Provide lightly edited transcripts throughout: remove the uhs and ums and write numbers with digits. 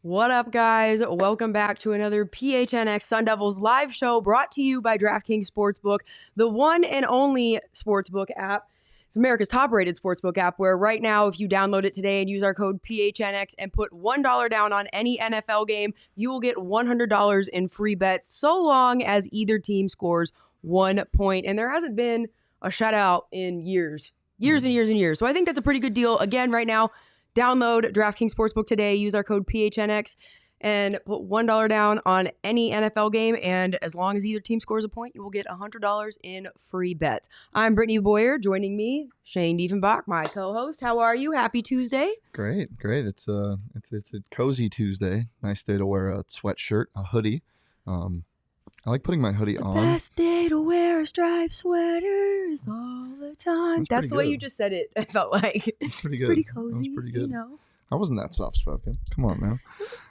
What up, guys? Welcome back to another PHNX Sun Devils live show brought to you by DraftKings Sportsbook, the one and only sportsbook app. It's America's top-rated sportsbook app where right now, if you download it today and use our code PHNX and put $1 down on any NFL game, you will get $100 in free bets so long as either team scores 1 point. And there hasn't been a shutout in years and years and years. So I think that's a pretty good deal. Again, right now, download DraftKings Sportsbook today, use our code PHNX, and put $1 down on any NFL game. And as long as either team scores a point, you will get $100 in free bets. I'm Brittany Boyer. Joining me, Shane Diefenbach, my co-host. How are you? Happy Tuesday. Great. It's a cozy Tuesday. Nice day to wear a sweatshirt, a hoodie. I like putting my hoodie on. Best day to wear a striped sweaters all the time. That's the way you just said it. I felt like it's pretty cozy. Pretty good. You know. I wasn't that soft spoken. Come on now.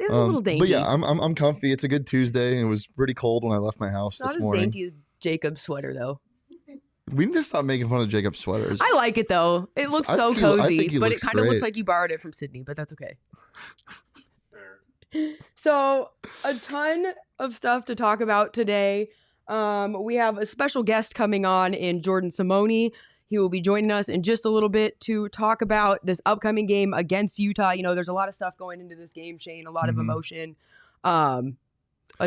It was a little dainty. But yeah, I'm comfy. It's a good Tuesday. It was pretty cold when I left my house this morning. Not as dainty as Jacob's sweater though. We need to stop making fun of Jacob's sweaters. I like it though. It looks so cozy, but it kind of looks like you borrowed it from Sydney, but that's okay. So a ton of stuff to talk about today. We have a special guest coming on in Joran Simone. He will be joining us in just a little bit to talk about this upcoming game against Utah. You know, there's a lot of stuff going into this game, Shane, a lot of emotion, a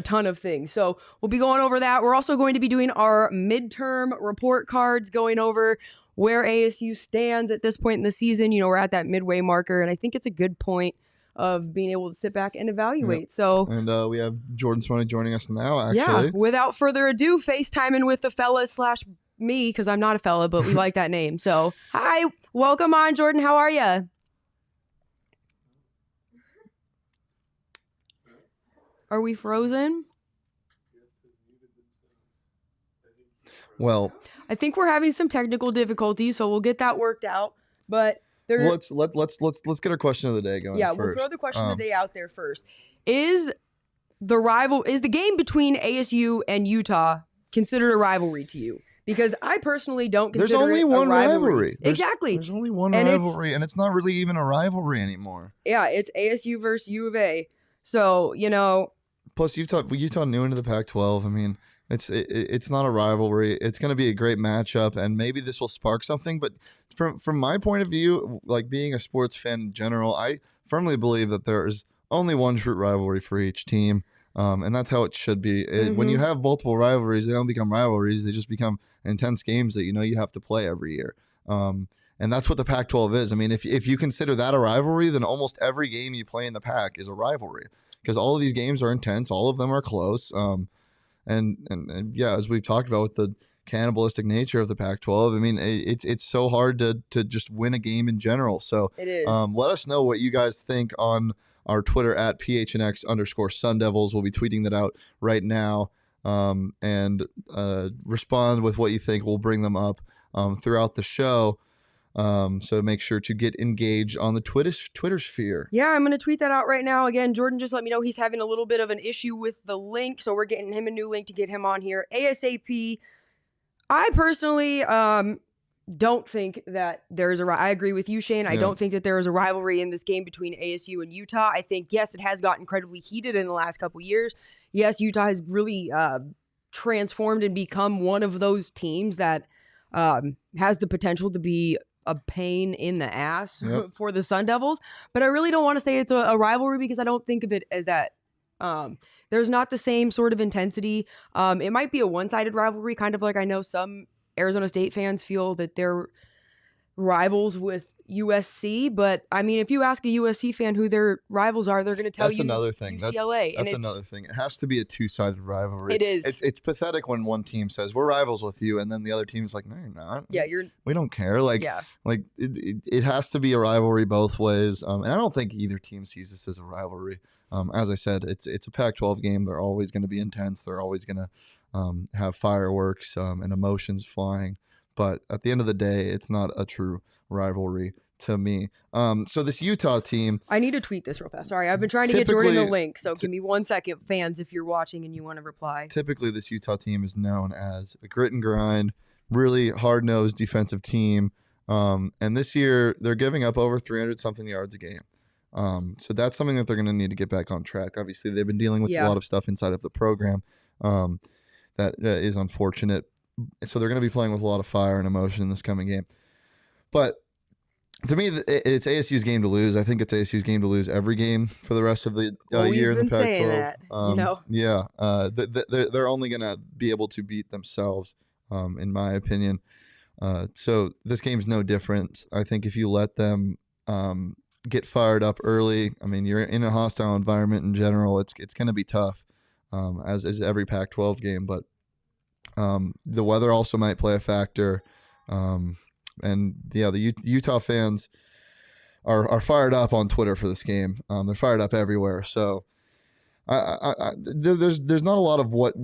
ton of things. So we'll be going over that. We're also going to be doing our midterm report cards, going over where ASU stands at this point in the season. You know, we're at that midway marker, and I think it's a good point of being able to sit back and evaluate. Yep. So, and we have Joran Simone joining us now, actually. Yeah, without further ado, FaceTiming with the fellas / me, because I'm not a fella, but we like that name. So, hi, welcome on, Jordan. How are you? Are we frozen? Well, I think we're having some technical difficulties, so we'll get that worked out. But let's get our question of the day going. Yeah, first. We'll throw the question of the day out there first. Is the game between ASU and Utah considered a rivalry to you? Because I personally don't consider There's only one rivalry. Exactly. There's only one rivalry, and it's not really even a rivalry anymore. Yeah, it's ASU versus U of A. So, you know. Plus, Utah new into the Pac-12. I mean, it's not a rivalry. It's going to be a great matchup, and maybe this will spark something. But from my point of view, like being a sports fan in general, I firmly believe that there is only one true rivalry for each team, and that's how it should be. When you have multiple rivalries, they don't become rivalries. They just become intense games that you have to play every year. And that's what the Pac-12 is. I mean, if you consider that a rivalry, then almost every game you play in the Pac is a rivalry because all of these games are intense. All of them are close. And yeah, as we've talked about with the cannibalistic nature of the Pac-12, I mean, it's so hard to just win a game in general. So it is. Let us know what you guys think on our Twitter at PHNX_Sun Devils. We'll be tweeting that out right now. And respond with what you think. We'll bring them up throughout the show. So make sure to get engaged on the Twitter sphere. Yeah, I'm going to tweet that out right now. Again, Jordan just let me know he's having a little bit of an issue with the link, so we're getting him a new link to get him on here ASAP. I personally don't think that there's I agree with you, Shane. I don't think that there is a rivalry in this game between ASU and Utah. I think, yes, it has got incredibly heated in the last couple years. Yes, Utah has really transformed and become one of those teams that has the potential to be a pain in the ass for the Sun Devils. But I really don't want to say it's a rivalry because I don't think of it as that. There's not the same sort of intensity. It might be a one-sided rivalry, kind of like I know some Arizona State fans feel that they're rivals with USC, but I mean, if you ask a USC fan who their rivals are, they're going to tell you another thing. UCLA. That's another thing. It has to be a two-sided rivalry. It is. It's pathetic when one team says we're rivals with you, and then the other team's like, no, you're not. Yeah, we don't care. It has to be a rivalry both ways. And I don't think either team sees this as a rivalry. As I said, it's a Pac-12 game. They're always going to be intense. They're always going to have fireworks and emotions flying. But at the end of the day, it's not a true rivalry to me. So this Utah team... I need to tweet this real fast. Sorry, I've been trying to get Jordan the link, so give me 1 second, fans, if you're watching and you want to reply. Typically, this Utah team is known as a grit and grind, really hard-nosed defensive team. And this year, they're giving up over 300-something yards a game. So that's something that they're going to need to get back on track. Obviously, they've been dealing with a Yeah. lot of stuff inside of the program that is unfortunate. So they're going to be playing with a lot of fire and emotion in this coming game. But to me, it's ASU's game to lose. I think it's ASU's game to lose every game for the rest of the Well, year we've in the been saying Pac-12. that, Yeah, they're only going to be able to beat themselves, in my opinion. So this game's no different. I think if you let them get fired up early, I mean, you're in a hostile environment in general. It's going to be tough, as is every Pac-12 game. But the weather also might play a factor. And yeah, the Utah fans are fired up on Twitter for this game. They're fired up everywhere. So there's not a lot of what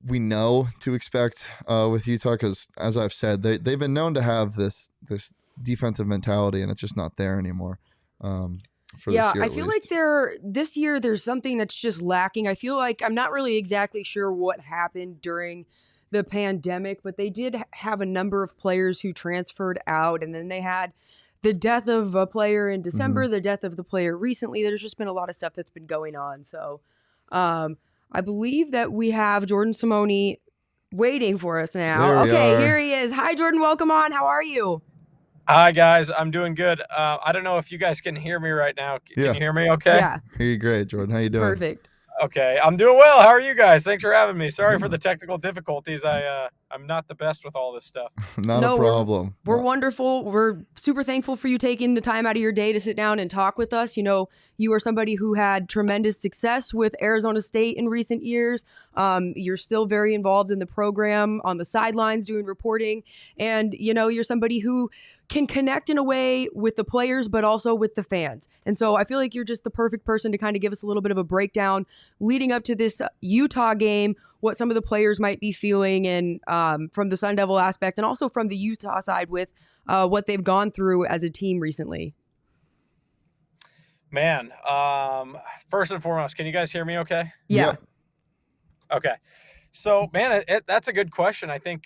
we know to expect with Utah, because as I've said, they've been known to have this defensive mentality, and it's just not there anymore. For yeah, this year, I feel like this year there's something that's just lacking. I feel like I'm not really exactly sure what happened during the pandemic, but they did have a number of players who transferred out, and then they had the death of a player in December, the death of the player recently. There's just been a lot of stuff that's been going on. So I believe that we have Joran Simone waiting for us now. Okay, here he is. Hi, Jordan. Welcome on. How are you? Hi, guys. I'm doing good. I don't know if you guys can hear me right now. Can you hear me okay? Yeah. Hear you great, Jordan. How you doing? Perfect. Okay. I'm doing well. How are you guys? Thanks for having me. Sorry for the technical difficulties. I'm not the best with all this stuff. Not a problem. We're wonderful. We're super thankful for you taking the time out of your day to sit down and talk with us. You know, you are somebody who had tremendous success with Arizona State in recent years. You're still very involved in the program on the sidelines doing reporting. And, you know, you're somebody who can connect in a way with the players, but also with the fans. And so I feel like you're just the perfect person to kind of give us a little bit of a breakdown leading up to this Utah game, what some of the players might be feeling, and from the Sun Devil aspect, and also from the Utah side with what they've gone through as a team recently. Man, first and foremost, can you guys hear me okay? Yeah. Okay. So, man, that's a good question. I think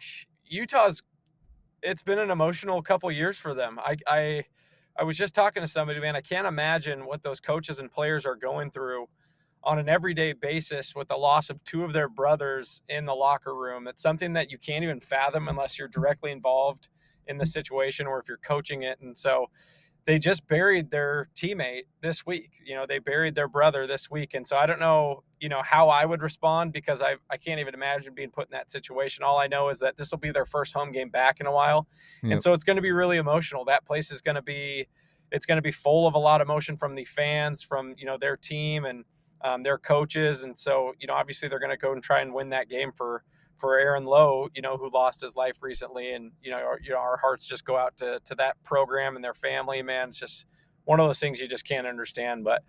it's been an emotional couple years for them. I was just talking to somebody, man. I can't imagine what those coaches and players are going through on an everyday basis with the loss of two of their brothers in the locker room. It's something that you can't even fathom unless you're directly involved in the situation or if you're coaching it. And so they just buried their teammate this week. You know, they buried their brother this week. And so I don't know, you know, how I would respond, because I can't even imagine being put in that situation. All I know is that this will be their first home game back in a while. Yep. And so it's going to be really emotional. That place is going to be full of a lot of emotion from the fans, from, you know, their team and their coaches. And so, you know, obviously they're going to go and try and win that game for Aaron Lowe, you know, who lost his life recently. And, you know, our hearts just go out to that program and their family, man. It's just one of those things you just can't understand. But,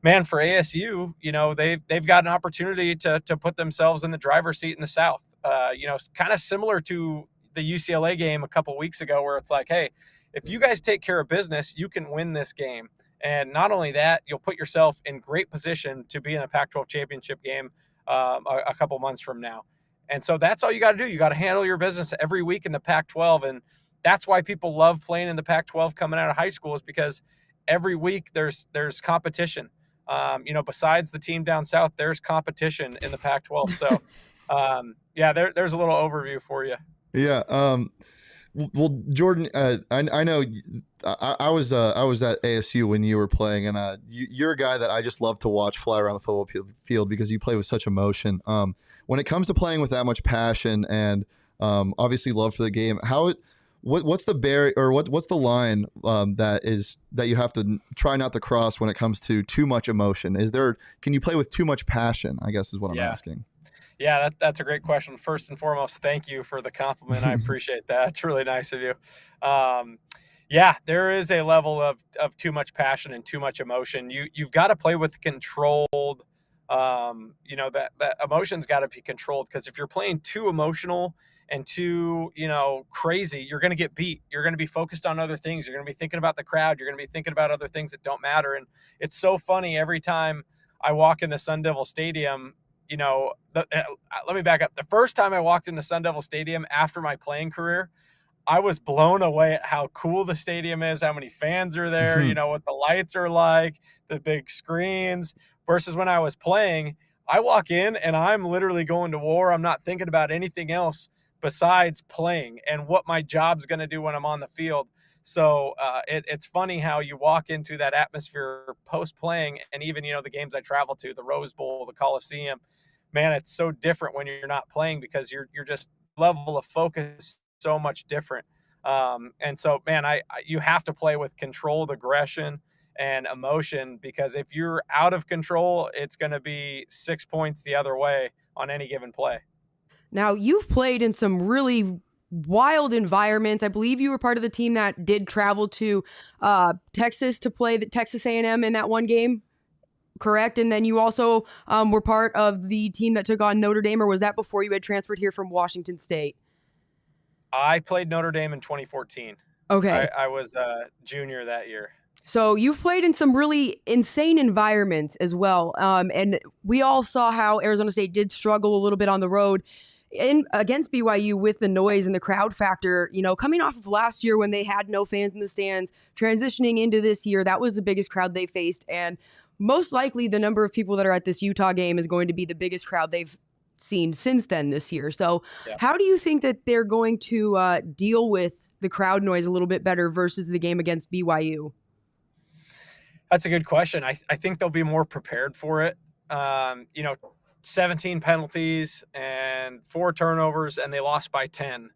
man, for ASU, you know, they've got an opportunity to put themselves in the driver's seat in the South. You know, kind of similar to the UCLA game a couple weeks ago, where it's like, hey, if you guys take care of business, you can win this game. And not only that, you'll put yourself in great position to be in a Pac-12 championship game a couple months from now. And so that's all you got to do. You got to handle your business every week in the Pac-12. And that's why people love playing in the Pac-12 coming out of high school, is because every week there's competition. You know, besides the team down south, there's competition in the Pac-12. So, yeah, there's a little overview for you. Yeah. Well, Jordan, I know I was at ASU when you were playing, and you're a guy that I just love to watch fly around the football field because you play with such emotion. When it comes to playing with that much passion and obviously love for the game, what's the barrier, or what's the line that you have to try not to cross when it comes to too much emotion? Can you play with too much passion, I guess is what I'm asking. Yeah, that's a great question. First and foremost, thank you for the compliment. I appreciate that. It's really nice of you. Yeah, there is a level of too much passion and too much emotion. You've got to play with controlled. You know, that emotion's got to be controlled, because if you're playing too emotional and too, you know, crazy, you're going to get beat. You're going to be focused on other things. You're going to be thinking about the crowd. You're going to be thinking about other things that don't matter. And it's so funny every time I walk into Sun Devil Stadium. You know, let me back up. The first time I walked into Sun Devil Stadium after my playing career, I was blown away at how cool the stadium is, how many fans are there, you know, what the lights are like, the big screens, versus when I was playing. I walk in and I'm literally going to war. I'm not thinking about anything else besides playing and what my job's going to do when I'm on the field. So it's funny how you walk into that atmosphere post playing, and even, you know, the games I travel to, the Rose Bowl, the Coliseum, man, it's so different when you're not playing because you're just level of focus so much different. And so, man, you have to play with controlled aggression and emotion, because if you're out of control, it's going to be 6 points the other way on any given play. Now, you've played in some really wild environments. I believe you were part of the team that did travel to Texas to play the Texas A&M in that one game, correct? And then you also were part of the team that took on Notre Dame, or was that before you had transferred here from Washington State? I played Notre Dame in 2014. Okay. I was a junior that year. So you've played in some really insane environments as well. And we all saw how Arizona State did struggle a little bit on the road against BYU with the noise and the crowd factor. You know, coming off of last year when they had no fans in the stands, transitioning into this year, that was the biggest crowd they faced. And most likely the number of people that are at this Utah game is going to be the biggest crowd they've seen since then this year. So how do you think that they're going to deal with the crowd noise a little bit better versus the game against BYU? That's a good question. I think they'll be more prepared for it. You know, 17 penalties and 4 turnovers, and they lost by 10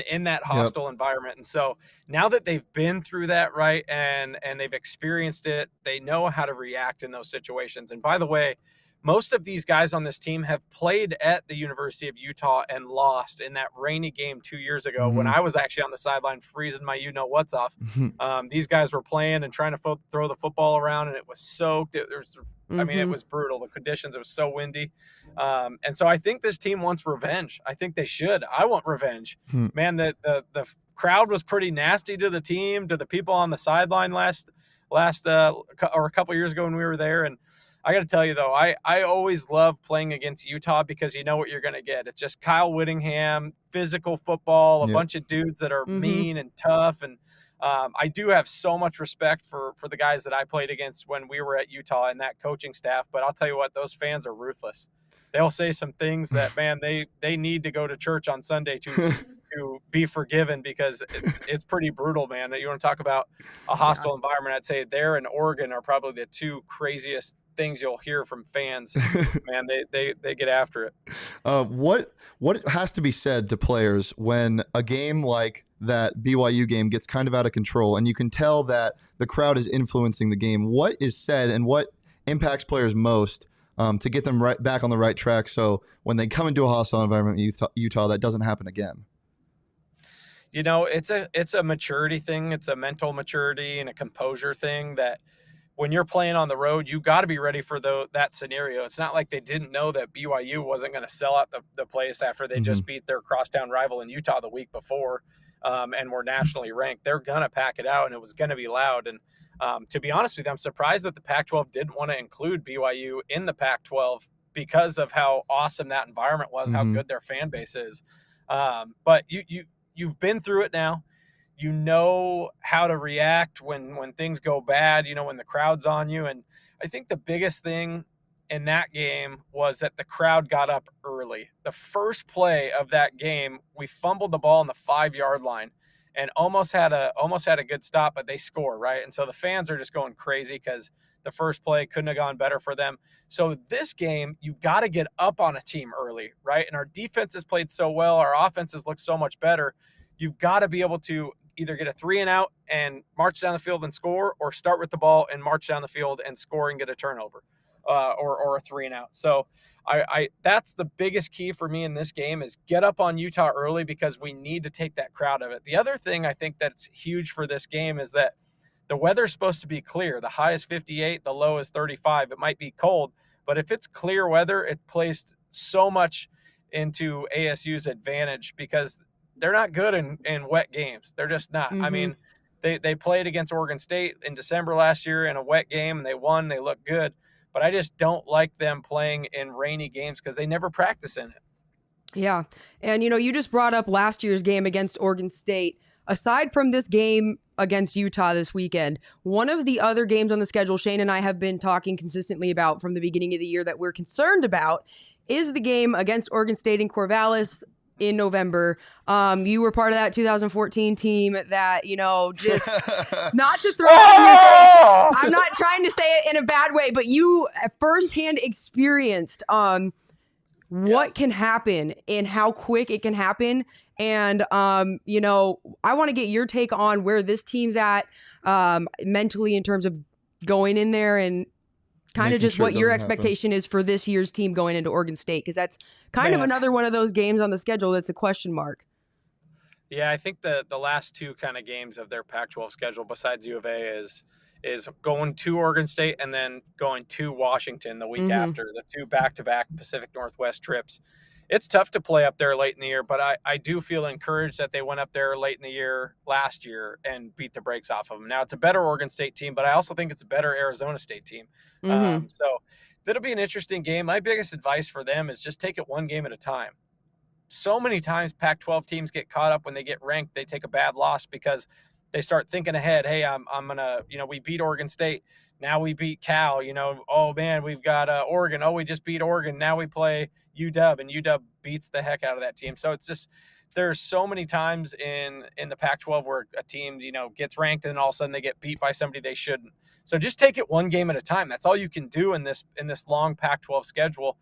in that hostile environment. And so now that they've been through that, right, and they've experienced it, they know how to react in those situations. And by the way, most of these guys on this team have played at the University of Utah and lost in that rainy game 2 years ago when I was actually on the sideline freezing my you-know-what's off. These guys were playing and trying to throw the football around, and it was soaked. I mean, it was brutal. The conditions, it was so windy. And so I think this team wants revenge. I think they should. I want revenge. Man, the crowd was pretty nasty to the team, to the people on the sideline last or a couple years ago when we were there. And I got to tell you, though, I always love playing against Utah because you know what you're going to get. It's just Kyle Whittingham, physical football, a bunch of dudes that are mean and tough. And I do have so much respect for the guys that I played against when we were at Utah and that coaching staff. But I'll tell you what, those fans are ruthless. They'll say some things that, man, they need to go to church on Sunday to be forgiven, because it's pretty brutal, man. You want to talk about a hostile environment? I'd say there and Oregon are probably the two craziest things you'll hear from fans. Man, they get after it. What has to be said to players when a game like that BYU game gets kind of out of control and you can tell that the crowd is influencing the game? What is said and what impacts players most to get them right back on the right track, so when they come into a hostile environment in Utah, that doesn't happen again? You know, it's a maturity thing. It's a mental maturity and a composure thing that when you're playing on the road, you got to be ready for that scenario. It's not like they didn't know that BYU wasn't going to sell out the place after they just beat their crosstown rival in Utah the week before and were nationally ranked. They're going to pack it out, and it was going to be loud. And to be honest with you, I'm surprised that the Pac-12 didn't want to include BYU in the Pac-12 because of how awesome that environment was, how good their fan base is. But you've been through it now. You know how to react when things go bad, you know, when the crowd's on you. And I think the biggest thing in that game was that the crowd got up early. The first play of that game, we fumbled the ball on the 5-yard line and almost had a good stop, but they score, right? And so the fans are just going crazy because the first play couldn't have gone better for them. So this game, you've got to get up on a team early, right? And our defense has played so well. Our offenses look so much better. You've got to be able to either get a 3-and-out and march down the field and score, or start with the ball and march down the field and score and get a turnover or a 3-and-out. So I that's the biggest key for me in this game, is get up on Utah early, because we need to take that crowd of it. The other thing I think that's huge for this game is that the weather's supposed to be clear. The high is 58, the low is 35. It might be cold, but if it's clear weather, it plays so much into ASU's advantage, because they're not good in wet games. They're just not. I mean, they played against Oregon State in December last year in a wet game, and they won. They look good. But I just don't like them playing in rainy games because they never practice in it. Yeah. And, you know, you just brought up last year's game against Oregon State. aside from this game against Utah this weekend, one of the other games on the schedule Shane and I have been talking consistently about from the beginning of the year that we're concerned about is the game against Oregon State in Corvallis in November. You were part of that 2014 team that, just not to throw it in your face. I'm not trying to say it in a bad way, but you firsthand experienced what can happen and how quick it can happen. And, I want to get your take on where this team's at mentally in terms of going in there and kind of just what your expectation is for this year's team going into Oregon State, because that's kind of another one of those games on the schedule that's a question mark. Yeah, I think the last two kind of games of their Pac-12 schedule besides U of A is going to Oregon State and then going to Washington the week after, the two back-to-back Pacific Northwest trips. It's tough to play up there late in the year, but I do feel encouraged that they went up there late in the year last year and beat the brakes off of them. Now, it's a better Oregon State team, but I also think it's a better Arizona State team. So that'll be an interesting game. My biggest advice for them is just take it one game at a time. So many times Pac-12 teams get caught up when they get ranked. They take a bad loss because they start thinking ahead. Hey, I'm going to, we beat Oregon State. Now we beat Cal, oh man, we've got Oregon. Oh, we just beat Oregon. Now we play UW, and UW beats the heck out of that team. So it's just, there's so many times in the Pac-12 where a team, gets ranked and all of a sudden they get beat by somebody they shouldn't. So just take it one game at a time. That's all you can do in this long Pac-12 schedule,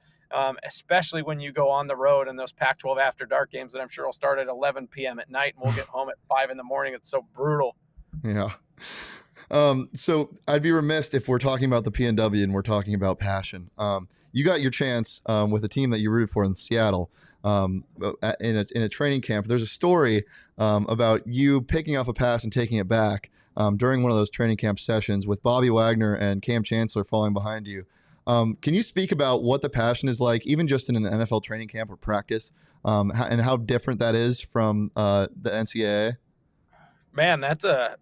especially when you go on the road in those Pac-12 after dark games that I'm sure will start at 11 p.m. at night and we'll get home at 5 in the morning. It's so brutal. Yeah. So I'd be remiss if we're talking about the PNW and we're talking about passion. You got your chance with a team that you rooted for in Seattle in a training camp. There's a story about you picking off a pass and taking it back during one of those training camp sessions with Bobby Wagner and Cam Chancellor falling behind you. Can you speak about what the passion is like, even just in an NFL training camp or practice, and how different that is from the NCAA? Man, that's a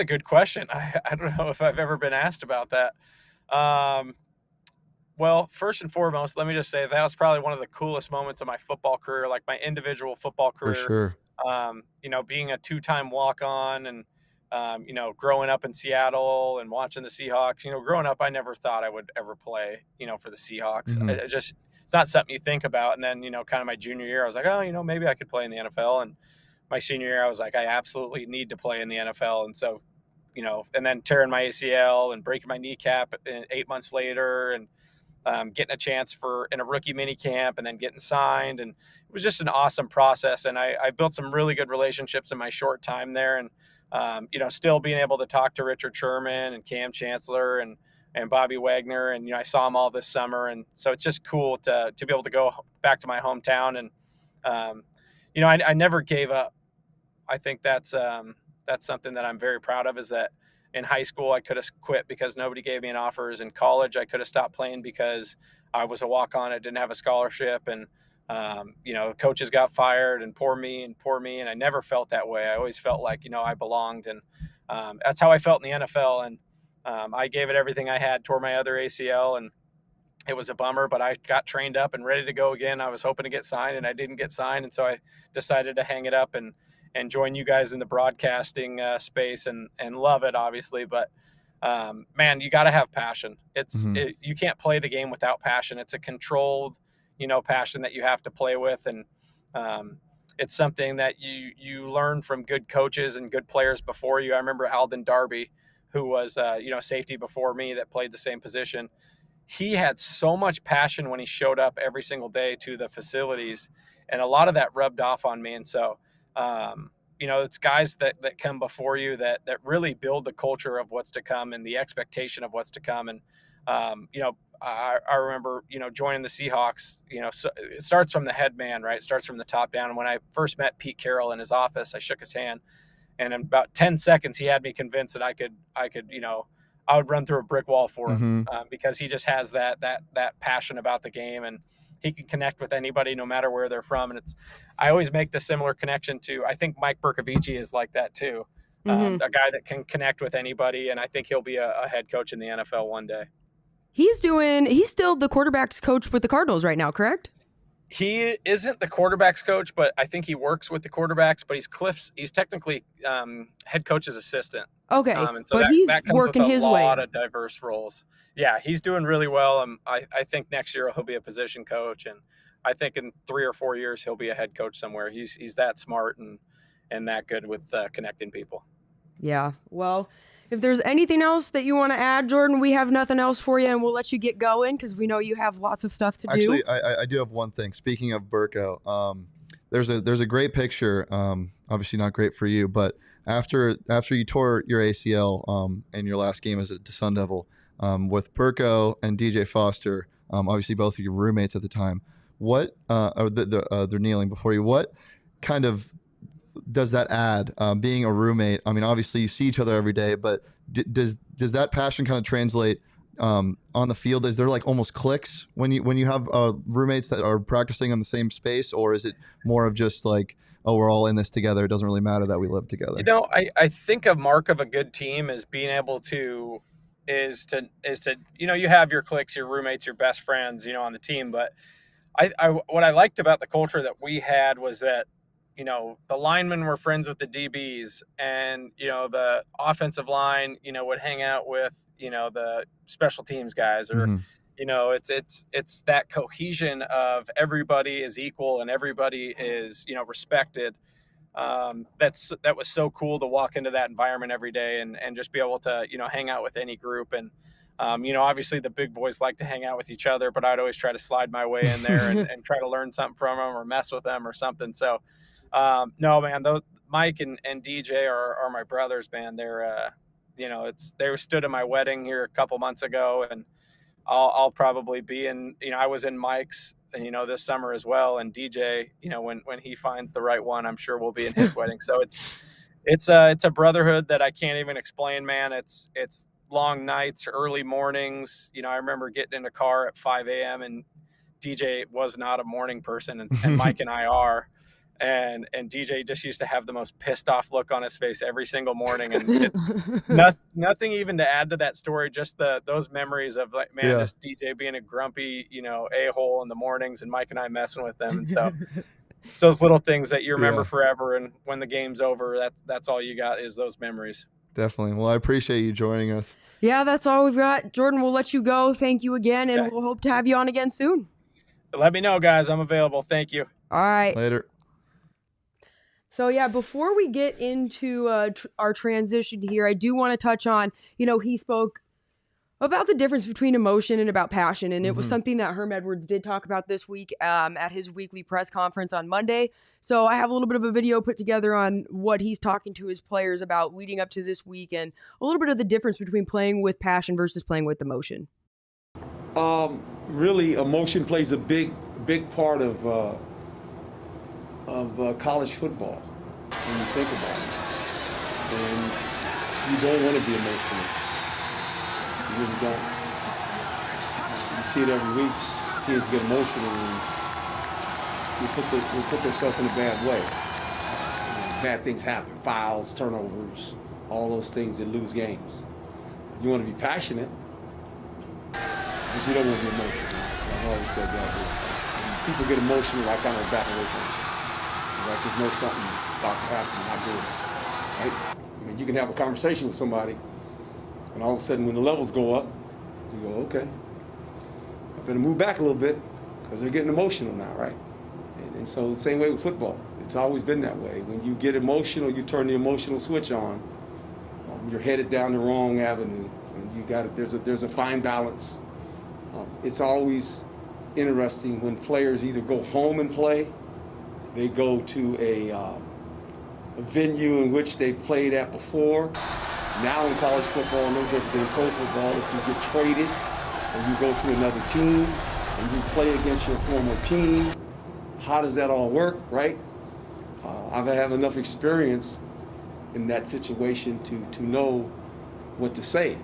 good question. I don't know if I've ever been asked about that. Well, first and foremost, let me just say that was probably one of the coolest moments of my football career, like my individual football career. For sure. Being a two-time walk-on and, growing up in Seattle and watching the Seahawks. Growing up, I never thought I would ever play, for the Seahawks. It's not something you think about. And then, kind of my junior year, I was like, oh, maybe I could play in the NFL. And my senior year, I was like, I absolutely need to play in the NFL. And so, and then tearing my ACL and breaking my kneecap 8 months later and getting a chance in a rookie mini camp and then getting signed. And it was just an awesome process. And I built some really good relationships in my short time there. And, still being able to talk to Richard Sherman and Cam Chancellor and Bobby Wagner. And, I saw them all this summer. And so it's just cool to be able to go back to my hometown. And, I never gave up. I think that's something that I'm very proud of, is that in high school, I could have quit because nobody gave me an offers. In college, I could have stopped playing because I was a walk-on. I didn't have a scholarship. And, coaches got fired and poor me. And I never felt that way. I always felt like, I belonged. And that's how I felt in the NFL. And I gave it everything I had, tore my other ACL. And it was a bummer, but I got trained up and ready to go again. I was hoping to get signed and I didn't get signed. And so I decided to hang it up and join you guys in the broadcasting space and love it, obviously. But man, you got to have passion. You can't play the game without passion. It's a controlled, passion that you have to play with. And it's something that you learn from good coaches and good players before you. I remember Alden Darby, who was, safety before me that played the same position. He had so much passion when he showed up every single day to the facilities. And a lot of that rubbed off on me. And so, it's guys that come before you that really build the culture of what's to come and the expectation of what's to come. And, I remember, joining the Seahawks, so it starts from the head man, right? It starts from the top down. And when I first met Pete Carroll in his office, I shook his hand, and in about 10 seconds, he had me convinced that I could, I would run through a brick wall for him, because he just has that passion about the game, and he can connect with anybody no matter where they're from. And I always make the similar connection to, I think Mike Bercovici is like that too. A guy that can connect with anybody. And I think he'll be a head coach in the NFL one day. He's still the quarterback's coach with the Cardinals right now, correct? he isn't the quarterback's coach, but I think he works with the quarterbacks. But he's technically head coach's assistant. Okay, And so but he's that comes with working a his way lot up. of diverse roles. Yeah, he's doing really well. I think next year he'll be a position coach, and I think in 3 or 4 years he'll be a head coach somewhere. He's that smart and that good with connecting people. Yeah. Well, if there's anything else that you want to add, Jordan, we have nothing else for you, and we'll let you get going because we know you have lots of stuff to do. Actually, I do have one thing. Speaking of Burko, there's a great picture. Obviously not great for you, but after you tore your ACL in your last game as a Sun Devil, with Burko and DJ Foster, obviously both of your roommates at the time. What they're kneeling before you. What kind of does that add, being a roommate? I mean, obviously you see each other every day, but does that passion kind of translate on the field? Is there like almost cliques when you have roommates that are practicing on the same space, or is it more of just like, oh, we're all in this together, it doesn't really matter that we live together? I think a mark of a good team is being able to you have your cliques, your roommates, your best friends, on the team. But what I liked about the culture that we had was that the linemen were friends with the DBs, and the offensive line would hang out with the special teams guys, or it's that cohesion of everybody is equal and everybody is respected. That was so cool to walk into that environment every day and just be able to hang out with any group. And obviously the big boys like to hang out with each other, but I'd always try to slide my way in there and try to learn something from them or mess with them or something. So no, man, those Mike and DJ are my brothers, man. They're they stood at my wedding here a couple months ago, and I'll probably be in, I was in Mike's, this summer as well. And DJ, when he finds the right one, I'm sure we'll be in his wedding. So it's a brotherhood that I can't even explain, man. It's long nights, early mornings. I remember getting in a car at 5 a.m. and DJ was not a morning person, and Mike and I are. And DJ just used to have the most pissed off look on his face every single morning. And it's nothing even to add to that story, just those memories of like, man, just DJ being a grumpy, a-hole in the mornings and Mike and I messing with them. And so it's those little things that you remember forever. And when the game's over, that's all you got is those memories. Definitely. Well, I appreciate you joining us. Yeah, that's all we've got. Jordan, we'll let you go. Thank you again, and we'll hope to have you on again soon. Let me know, guys. I'm available. Thank you. All right. Later. So, yeah, before we get into our transition here, I do want to touch on, he spoke about the difference between emotion and about passion. And it was something that Herm Edwards did talk about this week at his weekly press conference on Monday. So I have a little bit of a video put together on what he's talking to his players about leading up to this week and a little bit of the difference between playing with passion versus playing with emotion. Really, emotion plays a big part of college football when you think about it. And you don't want to be emotional. You really don't. You see it every week. Teams get emotional and they put themselves in a bad way. Bad things happen, fouls, turnovers, all those things that lose games. You want to be passionate, but you don't want to be emotional. I've always said that. When people get emotional, I kind of back away from it. Because I just know something about to happen, not good. Right? I mean, you can have a conversation with somebody, and all of a sudden when the levels go up, you go, okay, I'm going to move back a little bit because they're getting emotional now, right? And so the same way with football. It's always been that way. When you get emotional, you turn the emotional switch on. You're headed down the wrong avenue. And you got there's a fine balance. It's always interesting when players either go home and play, they go to a venue in which they've played at before. Now in college football, no different than pro football, if you get traded or you go to another team and you play against your former team, how does that all work, right? I've had enough experience in that situation to know what to say.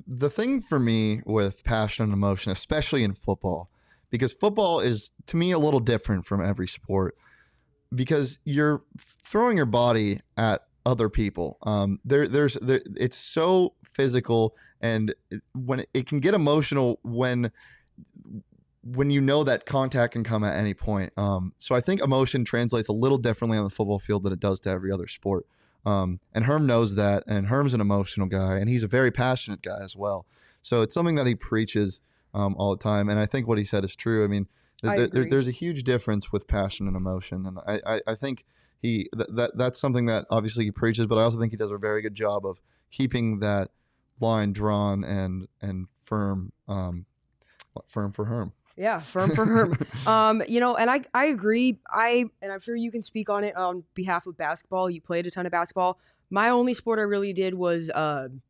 The thing for me with passion and emotion, especially in football, because football is, to me, a little different from every sport, because you're throwing your body at other people. It's so physical, and when it can get emotional when when you know that contact can come at any point. So I think emotion translates a little differently on the football field than it does to every other sport. And Herm knows that, and Herm's an emotional guy, and he's a very passionate guy as well. So it's something that he preaches all the time, and I think what he said is true. I mean, there's a huge difference with passion and emotion, and I think that's something that obviously he preaches, but I also think he does a very good job of keeping that line drawn and firm, firm for Herm. Yeah, firm for Herm. And I agree. And I'm sure you can speak on it on behalf of basketball. You played a ton of basketball. My only sport I really did was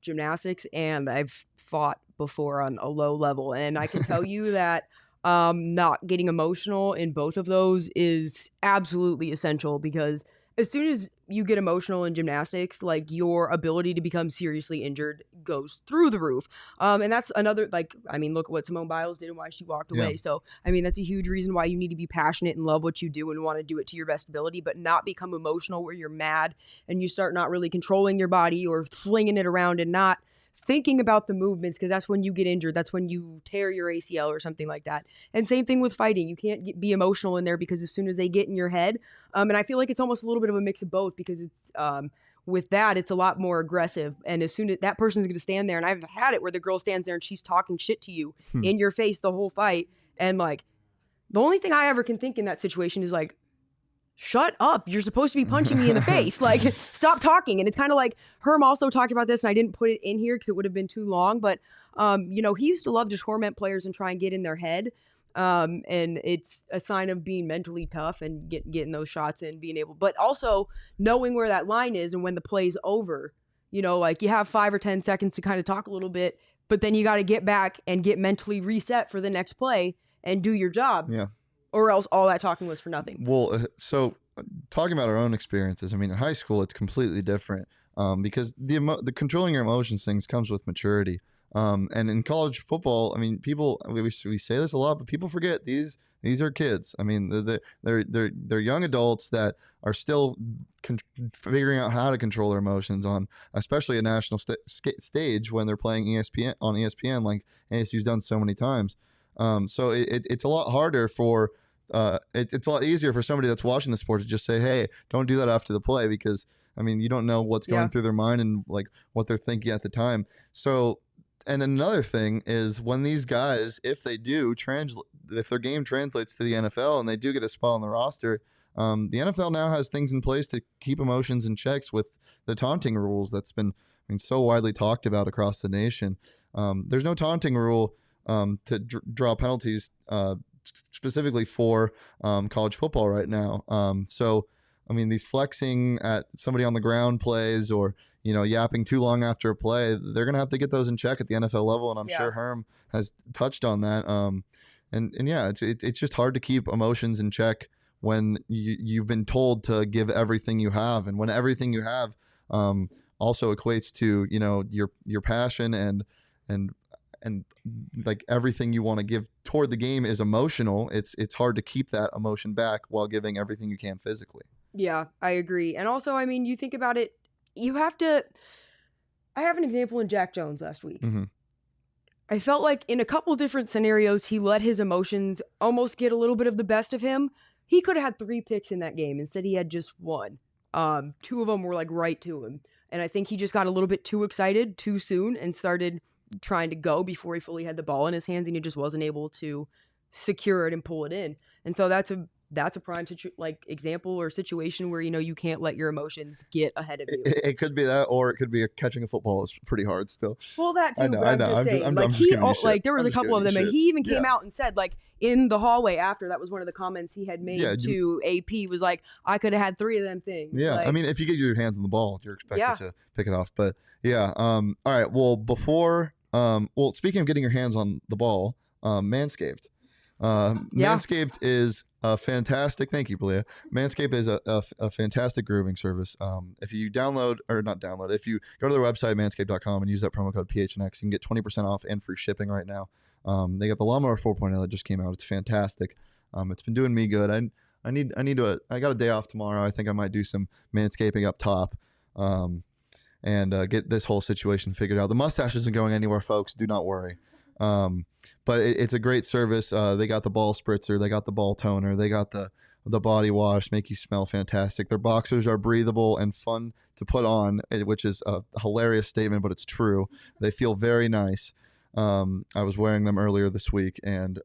gymnastics, and I've fought before on a low level. And I can tell you that not getting emotional in both of those is absolutely essential, because as soon as you get emotional in gymnastics, like, your ability to become seriously injured goes through the roof. And that's another, look at what Simone Biles did and why she walked away. Yeah. So, that's a huge reason why you need to be passionate and love what you do and want to do it to your best ability, but not become emotional where you're mad and you start not really controlling your body or flinging it around and not thinking about the movements, because that's when you get injured. That's when you tear your ACL or something like that. And same thing with fighting. You can't be emotional in there, because as soon as they get in your head, and I feel like it's almost a little bit of a mix of both, because it's with that, it's a lot more aggressive. And as soon as that person's going to stand there, and I've had it where the girl stands there and she's talking shit to you in your face the whole fight. And the only thing I ever can think in that situation is shut up. You're supposed to be punching me in the face. Stop talking. And it's kind of like Herm also talked about this, and I didn't put it in here because it would have been too long. But, he used to love to torment players and try and get in their head. And it's a sign of being mentally tough and getting those shots in, being able, but also knowing where that line is and when the play's over. You have 5 or 10 seconds to kind of talk a little bit, but then you got to get back and get mentally reset for the next play and do your job. Yeah. Or else all that talking was for nothing. Well, so talking about our own experiences, in high school it's completely different, because the controlling your emotions things comes with maturity. And in college football, people, we say this a lot, but people forget these are kids. They're young adults that are still figuring out how to control their emotions on, especially a national stage when they're playing ESPN, like ASU's done so many times. So it's a lot harder for. It's a lot easier for somebody that's watching the sport to just say, hey, don't do that after the play, because you don't know what's going through their mind and what they're thinking at the time. So, and another thing is, when these guys, if their game translates to the NFL and they do get a spot on the roster, the NFL now has things in place to keep emotions in checks with the taunting rules that's been so widely talked about across the nation. There's no taunting rule to draw penalties specifically for college football right now. So, these flexing at somebody on the ground plays, or, yapping too long after a play, they're going to have to get those in check at the NFL level. And I'm sure Herm has touched on that. And yeah, it's just hard to keep emotions in check when you've been told to give everything you have. And when everything you have also equates to, your passion and everything you want to give toward the game is emotional. It's hard to keep that emotion back while giving everything you can physically. Yeah, I agree. And also, you think about it, I have an example in Jack Jones last week. Mm-hmm. I felt like in a couple different scenarios, he let his emotions almost get a little bit of the best of him. He could have had 3 picks in that game. Instead, he had just 1. 2 of them were right to him. And I think he just got a little bit too excited too soon and started trying to go before he fully had the ball in his hands, and he just wasn't able to secure it and pull it in. And so that's a prime example or situation where you can't let your emotions get ahead of you. It could be that, or it could be catching a football is pretty hard still. Well, that too. I know. I'm just saying, there was a couple of them, and he even came out and said, in the hallway after, that was one of the comments he had made to AP, was I could have had 3 of them things. Yeah, if you get your hands on the ball, you're expected to pick it off. But yeah, all right. Well, speaking of getting your hands on the ball, Manscaped. Manscaped is a fantastic. Thank you, Belia. Manscaped is a fantastic grooming service. If you if you go to their website, manscaped.com, and use that promo code PHNX, you can get 20% off and free shipping right now. They got the Lawnmower 4.0 that just came out. It's fantastic. It's been doing me good. I got a day off tomorrow. I think I might do some manscaping up top. And get this whole situation figured out. The mustache isn't going anywhere, folks. Do not worry. But it's a great service. They got the ball spritzer, they got the ball toner, they got the body wash, make you smell fantastic. Their boxers are breathable and fun to put on, which is a hilarious statement, but it's true. They feel very nice. I was wearing them earlier this week, and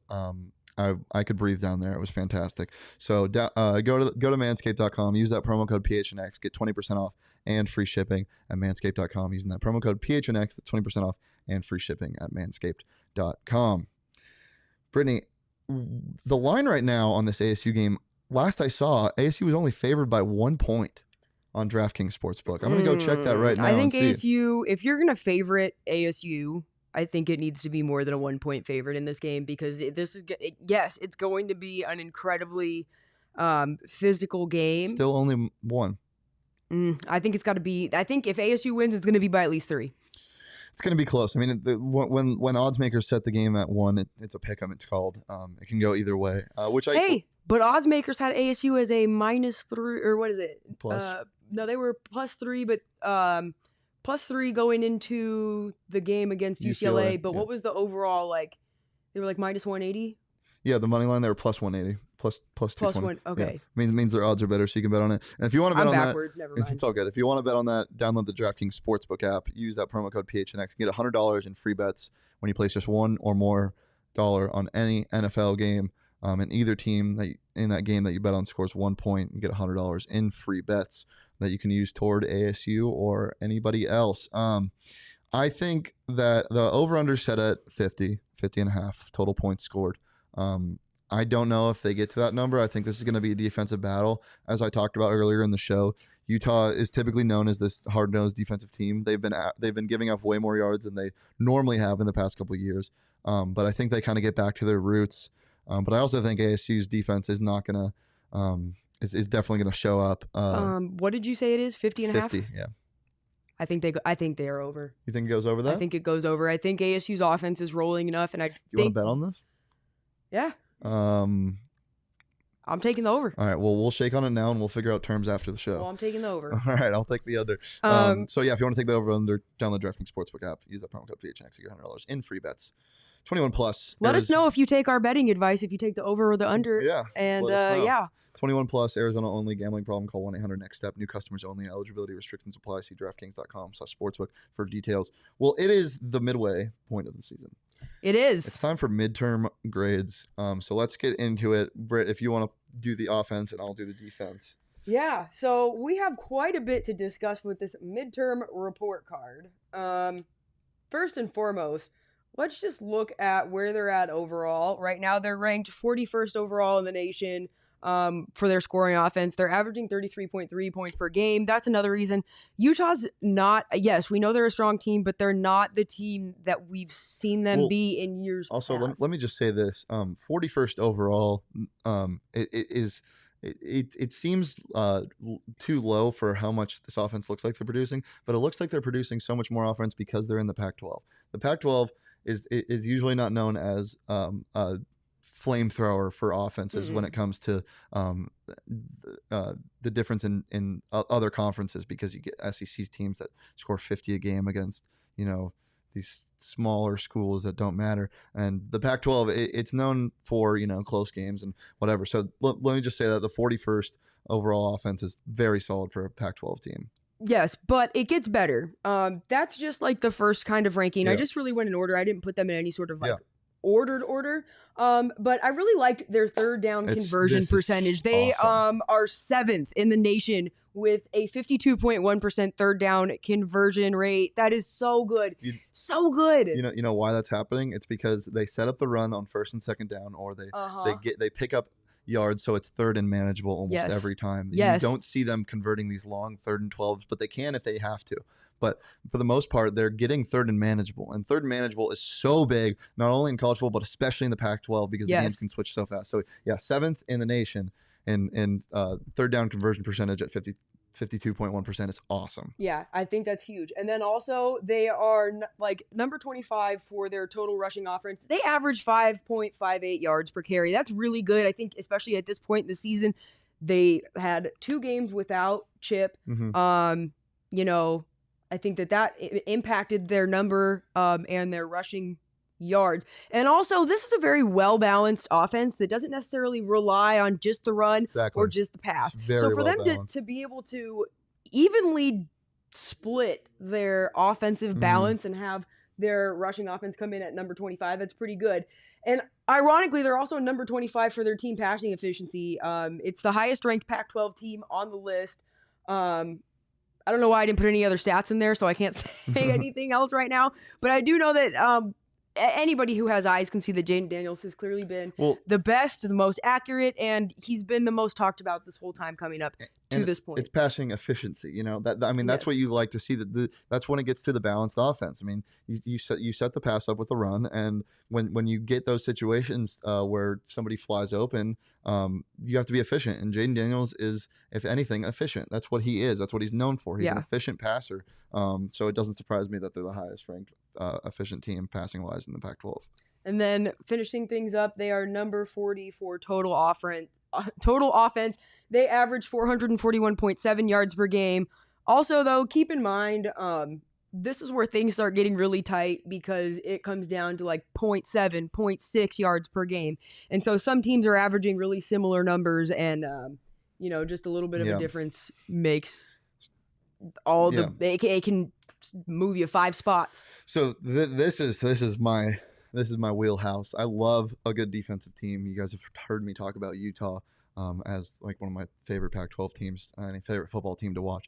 I could breathe down there. It was fantastic. So go to manscaped.com, use that promo code PHNX, get 20% off and free shipping at manscaped.com using that promo code PHNX. That's 20% off and free shipping at manscaped.com. Brittany, the line right now on this ASU game, last I saw, ASU was only favored by 1 point on DraftKings Sportsbook. I'm going to go check that right now. I think and see. ASU, if you're going to favorite ASU, I think it needs to be more than a 1 point favorite in this game, because yes, it's going to be an incredibly physical game. Still only one. I think it's got to be. I think if ASU wins, it's going to be by at least 3. It's going to be close. I mean, when odds makers set the game at 1, it's a pick'em. It's called. It can go either way. But odds makers had ASU as a -3, or what is it? Plus. No, they were +3, but +3 going into the game against UCLA. But yeah. what was the overall, like? They were like -180. Yeah, the money line, they were plus 180, plus 220. +1. Okay. Yeah. Means their odds are better, so you can bet on it. And if you want to bet on backwards, never mind. it's all good. If you want to bet on that, download the DraftKings Sportsbook app. Use that promo code PHNX. Get $100 in free bets when you place just $1 or more on any NFL game. And either team in that game that you bet on scores 1 point, you get $100 in free bets that you can use toward ASU or anybody else. I think that the over-under set at 50.5 total points scored. I don't know if they get to that number. I think this is going to be a defensive battle. As I talked about earlier in the show, Utah is typically known as this hard-nosed defensive team. They've been giving up way more yards than they normally have in the past couple of years. But I think they kind of get back to their roots. But I also think ASU's defense is not going to is definitely going to show up. What did you say it is? 50.5? 50, yeah. I think they are over. You think it goes over that? I think it goes over. I think ASU's offense is rolling enough, and You want to bet on this? Yeah. I'm taking the over. All right. Well, we'll shake on it now, and we'll figure out terms after the show. Well, I'm taking the over. All right. I'll take the under. So yeah, if you want to take the over under, download the DraftKings Sportsbook app. Use that promo code PHNX to get $100 in free bets. 21 plus. Let us know if you take our betting advice, if you take the over or the under. Yeah. And yeah. 21 plus, Arizona only, gambling problem, call 1-800-NEXT-STEP. New customers only, eligibility restrictions apply. See DraftKings.com/sportsbook for details. Well, it is the midway point of the season. It is. It's time for midterm grades. So let's get into it. Britt, if you want to do the offense and I'll do the defense. Yeah, so we have quite a bit to discuss with this midterm report card. First and foremost, let's just look at where they're at overall. Right now, they're ranked 41st overall in the nation for their scoring offense. They're averaging 33.3 points per game. That's another reason. Utah's not, yes, we know they're a strong team, but they're not the team that we've seen them be in years also, past. let me just say this. 41st overall, it seems too low for how much this offense looks like they're producing, but it looks like they're producing so much more offense because they're in the Pac-12. The Pac-12 is usually not known as a flamethrower for offenses when it comes to the difference in other conferences, because you get SEC teams that score 50 a game against, these smaller schools that don't matter. And the Pac-12, it's known for, close games and whatever. So let me just say that the 41st overall offense is very solid for a Pac-12 team. Yes, but it gets better. That's just like the first kind of ranking. Yeah. I just really went in order. I didn't put them in any sort of ordered order. But I really liked their third down conversion percentage. They awesome. are 7th in the nation with a 52.1% third down conversion rate. That is so good. So good. You know why that's happening? It's because they set up the run on first and second down, or they pick up yards, so it's third and manageable almost every time. You don't see them converting these long 3rd and 12s, but they can if they have to. But for the most part, they're getting third and manageable. And third and manageable is so big, not only in college football, but especially in the Pac-12, because the games can switch so fast. So, yeah, 7th in the nation in third down conversion percentage at 52.1% is awesome. Yeah, I think that's huge. And then also they are number 25 for their total rushing offense. They average 5.58 yards per carry. That's really good. I think especially at this point in the season, they had 2 games without Chip. I think that impacted their number and their rushing yards. And also, this is a very well-balanced offense that doesn't necessarily rely on just the run Exactly. or just the pass. It's very So for well them balanced. to be able to evenly split their offensive balance and have their rushing offense come in at number 25, that's pretty good. And ironically, they're also number 25 for their team passing efficiency. It's the highest ranked Pac-12 team on the list. I don't know why I didn't put any other stats in there, so I can't say anything else right now. But I do know that anybody who has eyes can see that Jaden Daniels has clearly been the best, the most accurate, and he's been the most talked about this whole time coming up to this point. It's passing efficiency, you know. That's what you like to see. That's when it gets to the balanced offense. I mean, you set the pass up with the run, and when you get those situations where somebody flies open, you have to be efficient. And Jaden Daniels is, if anything, efficient. That's what he is. That's what he's known for. He's an efficient passer. So it doesn't surprise me that they're the highest ranked efficient team passing wise in the Pac-12. And then finishing things up, they are number 40 for total offense. They average 441.7 yards per game. Also, though, keep in mind, this is where things start getting really tight because it comes down to like 0.7, 0.6 yards per game. And so some teams are averaging really similar numbers, and, just a little bit of a difference makes all it can move you 5 spots. So this is my wheelhouse. I love a good defensive team. You guys have heard me talk about Utah as like one of my favorite Pac-12 teams, and favorite football team to watch.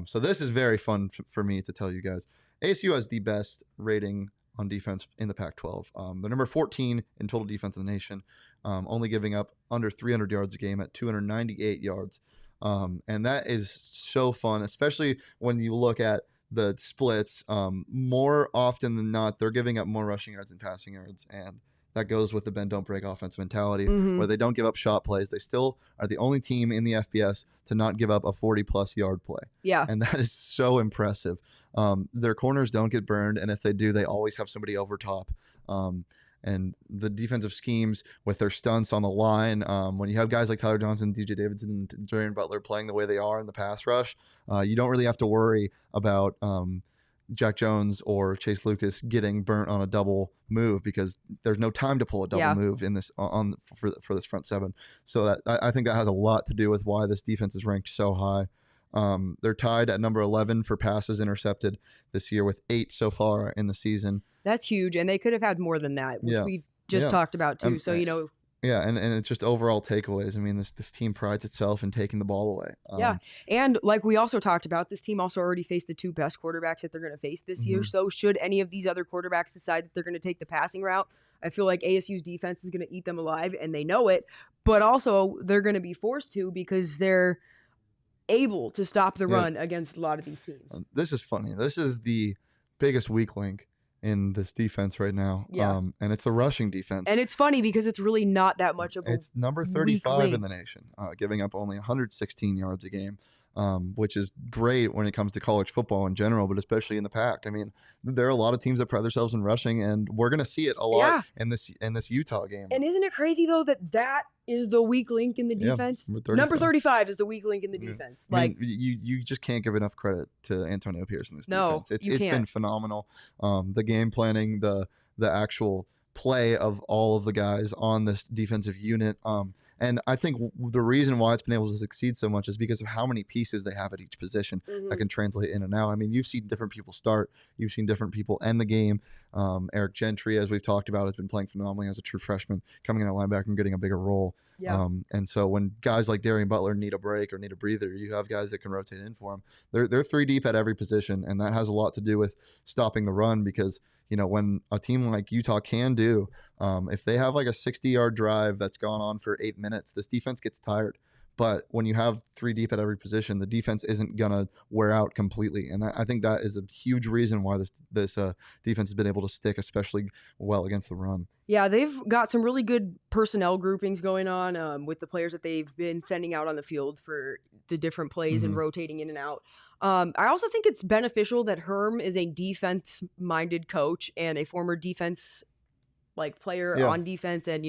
So this is very fun for me to tell you guys. ASU has the best rating on defense in the Pac-12. They're number 14 in total defense in the nation, only giving up under 300 yards a game at 298 yards. And that is so fun, especially when you look at the splits. More often than not, they're giving up more rushing yards than passing yards, and that goes with the bend don't break offensive mentality, where they don't give up shot plays. They still are the only team in the FBS to not give up a 40-plus yard play. Yeah, and that is so impressive. Their corners don't get burned, and if they do, they always have somebody over top. And the defensive schemes with their stunts on the line, when you have guys like Tyler Johnson, DJ Davidson, and Joran Butler playing the way they are in the pass rush, you don't really have to worry about Jack Jones or Chase Lucas getting burnt on a double move, because there's no time to pull a double move in this for this front seven. So I think that has a lot to do with why this defense is ranked so high. They're tied at number 11 for passes intercepted this year with 8 so far in the season. That's huge, and they could have had more than that, which we've just talked about too. So and it's just overall takeaways. I mean, this team prides itself in taking the ball away. And like we also talked about, this team also already faced the 2 best quarterbacks that they're going to face this year. So should any of these other quarterbacks decide that they're going to take the passing route, I feel like ASU's defense is going to eat them alive, and they know it. But also, they're going to be forced to, because they're able to stop the run against a lot of these teams. This is funny. This is the biggest weak link in this defense right now. And it's the rushing defense. And it's funny because it's really not that much of a It's number 35 in the nation, giving up only 116 yards a game, which is great when it comes to college football in general, but especially in the Pac. I mean, there are a lot of teams that pride themselves in rushing, and we're going to see it a lot in this Utah game. And isn't it crazy, though, that is the weak link in the defense? Number 35 is the weak link in the defense. I mean, you just can't give enough credit to Antonio Pierce in this defense. It's been phenomenal. The game planning, the actual play of all of the guys on this defensive unit. And I think the reason why it's been able to succeed so much is because of how many pieces they have at each position that can translate in and out. I mean, you've seen different people start. You've seen different people end the game. Eric Gentry, as we've talked about, has been playing phenomenally as a true freshman, coming in at linebacker and getting a bigger role. And so when guys like Darian Butler need a break or need a breather, you have guys that can rotate in for them. They're 3 deep at every position, and that has a lot to do with stopping the run, because when a team like Utah can do, if they have like a 60-yard drive that's gone on for 8 minutes, this defense gets tired. But when you have 3 deep at every position, the defense isn't going to wear out completely. And I think that is a huge reason why this defense has been able to stick especially well against the run. Yeah, they've got some really good personnel groupings going on with the players that they've been sending out on the field for the different plays and rotating in and out. I also think it's beneficial that Herm is a defense-minded coach and a former defense player on defense, and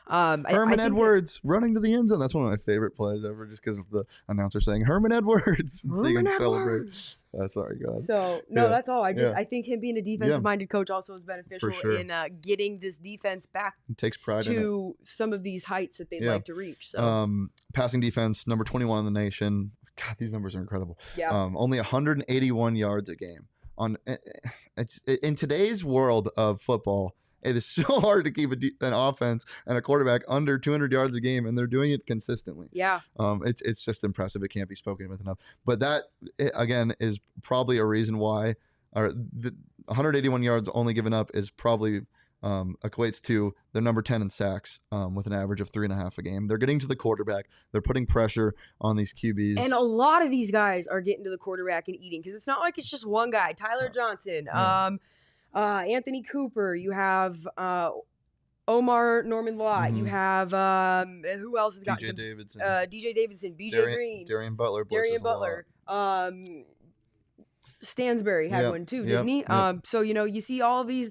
Herman Edwards running to the end zone. That's one of my favorite plays ever, just because of the announcer saying Herman Edwards and seeing him celebrate. Sorry, go ahead. So no, Yeah. that's all. I Yeah. think him being a defensive-minded coach also is beneficial sure. in getting this defense back He takes pride in it. to some of these heights that they'd Yeah. like to reach. So Passing defense, number 21 in the nation. God, these numbers are incredible. yeah, Only 181 yards a game. In today's world of football, it is so hard to keep an offense and a quarterback under 200 yards a game, and they're doing it consistently. yeah. It's just impressive. It can't be spoken with enough. But that, again, is probably a reason why the 181 yards only given up is probably equates to they're number 10 in sacks with an average of 3.5 a game. They're getting to the quarterback. They're putting pressure on these QBs. And a lot of these guys are getting to the quarterback and eating because it's not like it's just one guy. Tyler Johnson, Anthony Cooper. You have Omar Norman Lott. You have who else has got DJ Davidson. DJ Davidson, BJ Green, Darian Butler. Stansbury had one too, didn't he? Yep. So you see all these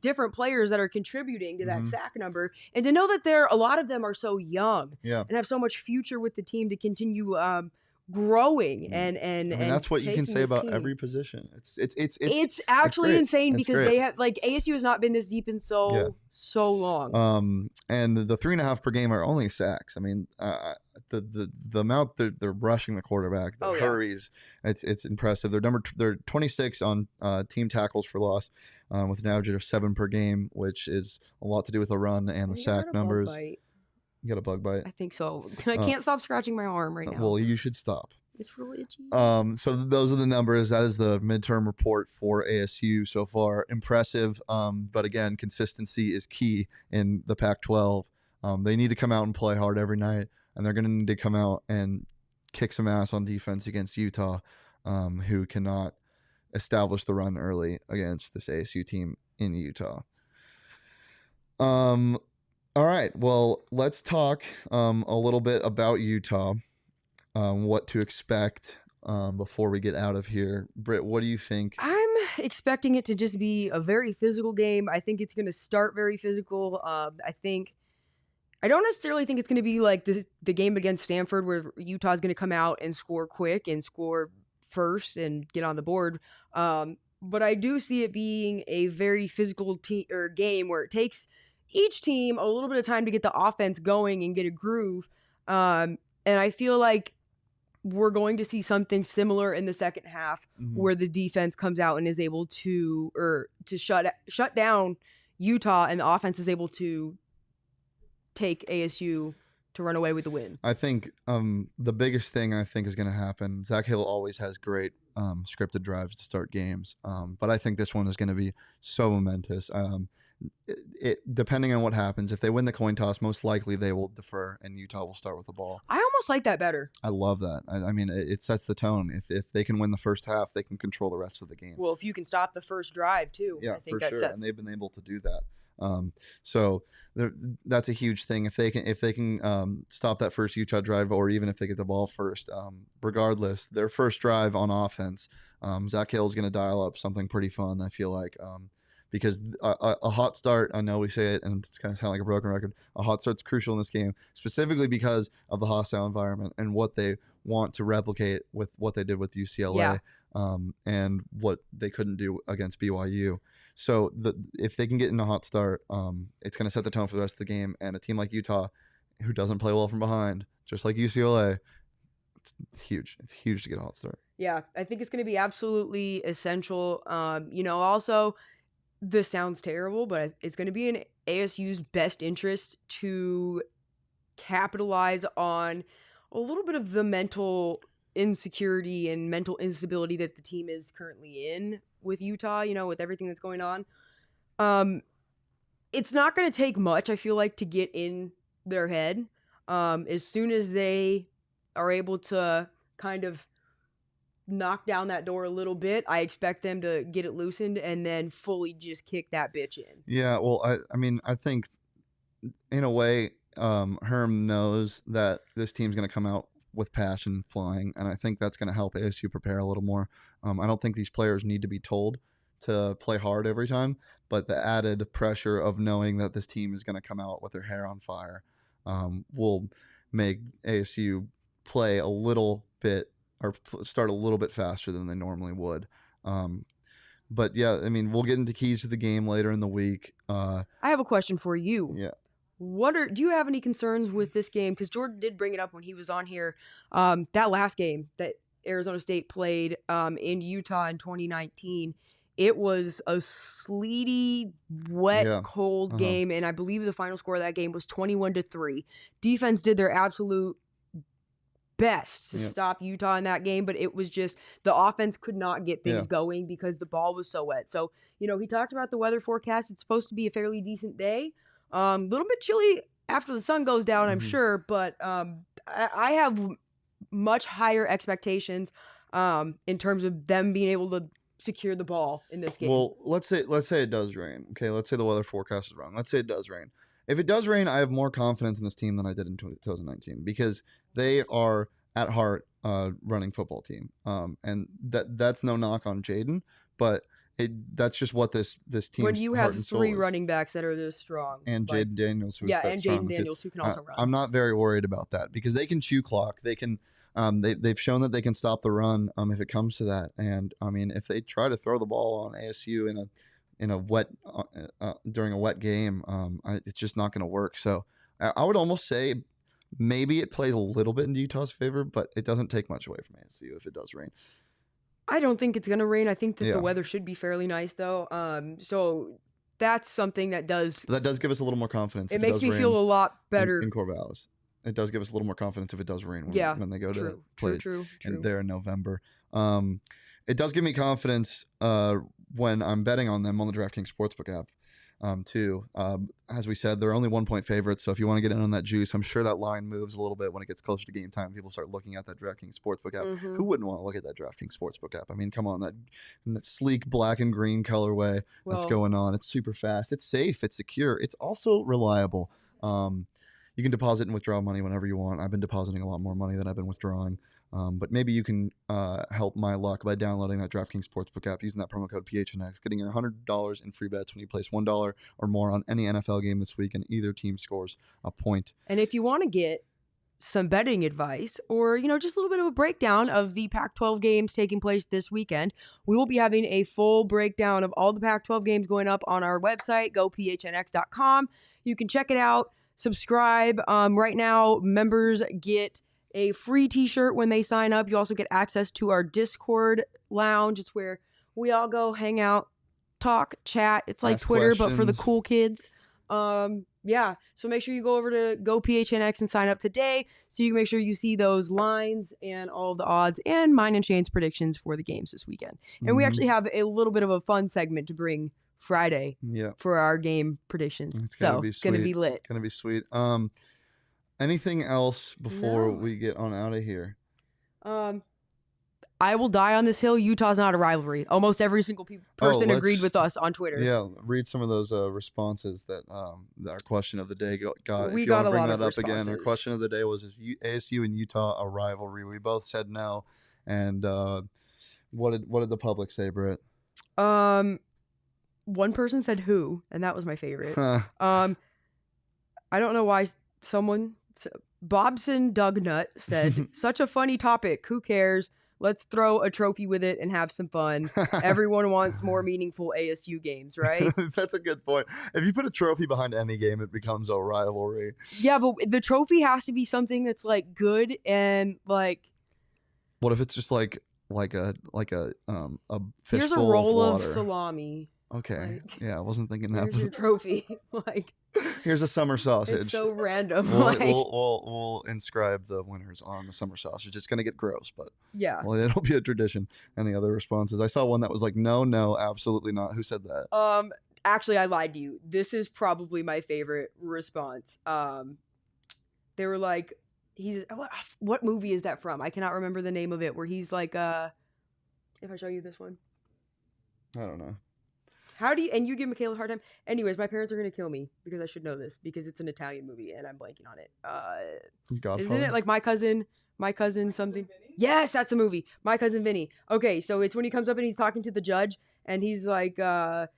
different players that are contributing to that sack number, and to know that a lot of them are so young and have so much future with the team to continue growing and that's what you can say about team. Every position. It's actually insane because they have ASU has not been this deep in so long. And the 3.5 per game are only sacks. I mean, the amount they're rushing the quarterback, the hurries, it's impressive. They're 26 on team tackles for loss, with an average of 7 per game, which is a lot to do with the run and the sack numbers. You got a bug bite? I think so. I can't stop scratching my arm right now. Well, you should stop. It's really itchy. So those are the numbers. That is the midterm report for ASU so far. Impressive. But again, consistency is key in the Pac-12. They need to come out and play hard every night, and they're going to need to come out and kick some ass on defense against Utah, who cannot establish the run early against this ASU team in Utah. All right, well, let's talk a little bit about Utah, what to expect before we get out of here. Britt, what do you think? I'm expecting it to just be a very physical game. I think it's going to start very physical. I don't necessarily think it's going to be like the game against Stanford where Utah's going to come out and score quick and score first and get on the board. But I do see it being a very physical game where it takes each team a little bit of time to get the offense going and get a groove. And I feel like we're going to see something similar in the second half where the defense comes out and is able to shut down Utah, and the offense is able to take ASU to run away with the win. I think the biggest thing I think is going to happen, Zach Hill always has great scripted drives to start games, but I think this one is going to be so momentous. Depending on what happens, if they win the coin toss, most likely they will defer and Utah will start with the ball. I almost like that better. I love that. I mean, it sets the tone. If they can win the first half, they can control the rest of the game. Well, if you can stop the first drive too, yeah, I think for sure. And they've been able to do that. So that's a huge thing. If they can stop that first Utah drive, or even if they get the ball first, regardless, their first drive on offense, Zach Hill is going to dial up something pretty fun. I feel like. Because a hot start, I know we say it, and it's going to sound like a broken record, a hot start's crucial in this game, specifically because of the hostile environment and what they want to replicate with what they did with UCLA, and what they couldn't do against BYU. So if they can get in a hot start, it's going to set the tone for the rest of the game. And a team like Utah, who doesn't play well from behind, just like UCLA, it's huge. It's huge to get a hot start. Yeah, I think it's going to be absolutely essential. Also, this sounds terrible, but it's going to be in ASU's best interest to capitalize on a little bit of the mental insecurity and mental instability that the team is currently in with Utah, with everything that's going on. It's not going to take much, I feel like, to get in their head. As soon as they are able to kind of knock down that door a little bit, I expect them to get it loosened and then fully just kick that bitch in. Yeah, well, I mean, I think in a way, Herm knows that this team's going to come out with passion flying, and I think that's going to help ASU prepare a little more. I don't think these players need to be told to play hard every time, but the added pressure of knowing that this team is going to come out with their hair on fire will make ASU play a little bit start a little bit faster than they normally would. But yeah, I mean, we'll get into keys to the game later in the week. I have a question for you. Yeah. Do you have any concerns with this game? Because Jordan did bring it up when he was on here. That last game that Arizona State played in Utah in 2019, it was a sleety, wet, cold game, and I believe the final score of that game was 21-3. Defense did their absolute best to stop Utah in that game, but it was just the offense could not get things going because the ball was so wet. So, he talked about the weather forecast. It's supposed to be a fairly decent day. A little bit chilly after the sun goes down, I'm sure, but I have much higher expectations in terms of them being able to secure the ball in this game. Well, let's say it does rain. Okay, let's say the weather forecast is wrong. Let's say it does rain. If it does rain, I have more confidence in this team than I did in 2019 because they are at heart a running football team. And that's no knock on Jaden, but that's just what this team's when you heart have and soul three is. running backs that are this strong, And Jaden Daniels, who's and Jaden Daniels, who can also run. I'm not very worried about that because they can chew clock. They can. They've shown that they can stop the run if it comes to that. And I mean, if they try to throw the ball on ASU in a wet during a wet game, it's just not going to work. So I would almost say maybe it plays a little bit in Utah's favor, but it doesn't take much away from ASU if it does rain. I don't think it's going to rain. I think that the weather should be fairly nice, though. So that's something that does give us a little more confidence. It makes me feel a lot better in Corvallis. It does give us a little more confidence if it does rain when they go to play there in November. It does give me confidence when I'm betting on them on the DraftKings Sportsbook app. Too. As we said, they're only 1-point favorites, so if you want to get in on that juice, I'm sure that line moves a little bit when it gets closer to game time. People start looking at that DraftKings Sportsbook app. Who wouldn't want to look at that DraftKings Sportsbook app? I mean, come on, that sleek black and green colorway that's going on. It's super fast. It's safe. It's secure. It's also reliable. You can deposit and withdraw money whenever you want. I've been depositing a lot more money than I've been withdrawing. But maybe you can help my luck by downloading that DraftKings Sportsbook app, using that promo code PHNX, getting your $100 in free bets when you place $1 or more on any NFL game this week and either team scores a point. And if you want to get some betting advice or, just a little bit of a breakdown of the Pac-12 games taking place this weekend, we will be having a full breakdown of all the Pac-12 games going up on our website, gophnx.com. You can check it out, subscribe. Right now, members get a free t-shirt when they sign up. You also get access to our Discord lounge. It's where we all go hang out, talk, chat. It's like Ask Twitter, questions. but for the cool kids. So make sure you go over to GoPHNX and sign up today so you can make sure you see those lines and all of the odds and mine and Shane's predictions for the games this weekend. And we actually have a little bit of a fun segment to bring Friday for our game predictions. It's going to be lit. It's going to be sweet. Anything else before we get on out of here? I will die on this hill. Utah's not a rivalry. Almost every single person agreed with us on Twitter. Yeah, read some of those responses that our question of the day got. We if you got want to a bring lot that of up responses. again, our question of the day was: Is ASU and Utah a rivalry? We both said no. And what did the public say, Britt? One person said who, and that was my favorite. I don't know why someone. Bobson Dugnut said, "Such a funny topic. Who cares? Let's throw a trophy with it and have some fun. Everyone wants more meaningful ASU games, right?" That's a good point. If you put a trophy behind any game, it becomes a rivalry. Yeah, but the trophy has to be something that's like good and like. What if it's just like a fishbowl here's a roll of water? Salami. Okay. Yeah, I wasn't thinking that. Here's your trophy. Here's a summer sausage. It's so random. We'll inscribe the winners on the summer sausage. It's gonna get gross, but it'll be a tradition. Any other responses? I saw one that was like, no, absolutely not. Who said that? Actually, I lied to you. This is probably my favorite response. They were like, what movie is that from? I cannot remember the name of it. Where he's like, if I show you this one, I don't know. And you give Michaela a hard time. Anyways, my parents are going to kill me because I should know this because it's an Italian movie and I'm blanking on it. Isn't it like my cousin something? Yes, that's a movie. My Cousin Vinny. Okay, so it's when he comes up and he's talking to the judge and he's like, I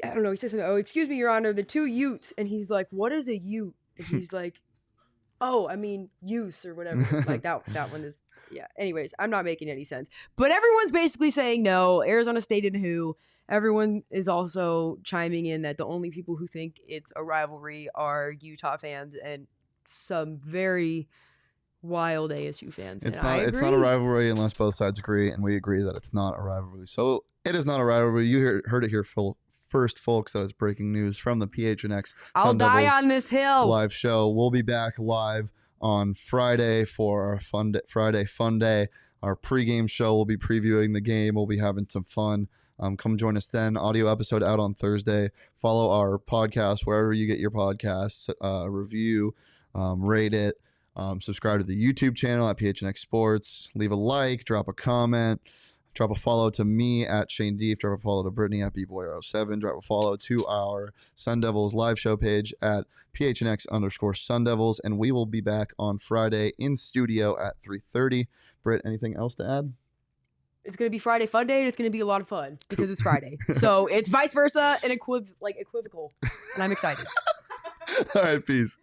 don't know. He says something. "Oh, excuse me, Your Honor, the two Utes." And he's like, "What is a Ute?" And he's like, Oh, I mean, use or whatever. Like that one is, yeah. Anyways, I'm not making any sense. But everyone's basically saying no. Arizona State and who. Everyone is also chiming in that the only people who think it's a rivalry are Utah fans and some very wild ASU fans. It's and not. I It's agree. not a rivalry unless both sides agree, and we agree that it's not a rivalry. So it is not a rivalry. You heard it here first, folks. That is breaking news from the PHNX I'll Sun die Devils on this hill. live show. We'll be back live on Friday for our Friday fun day. Our pregame show. We'll be previewing the game. We'll be having some fun. Come join us then. Audio episode out on Thursday. Follow our podcast wherever you get your podcasts. Review, rate it. Subscribe to the YouTube channel at PHNX Sports. Leave a like, drop a comment, drop a follow to me at Shane Deef, drop a follow to Brittany at bboy07, drop a follow to our Sun Devils live show page at PHNX_Sun Devils, and we will be back on Friday in studio at 3:30. Britt, anything else to add? It's going to be Friday fun day, and it's going to be a lot of fun because it's Friday. So it's vice versa and equivocal, and I'm excited. All right, peace.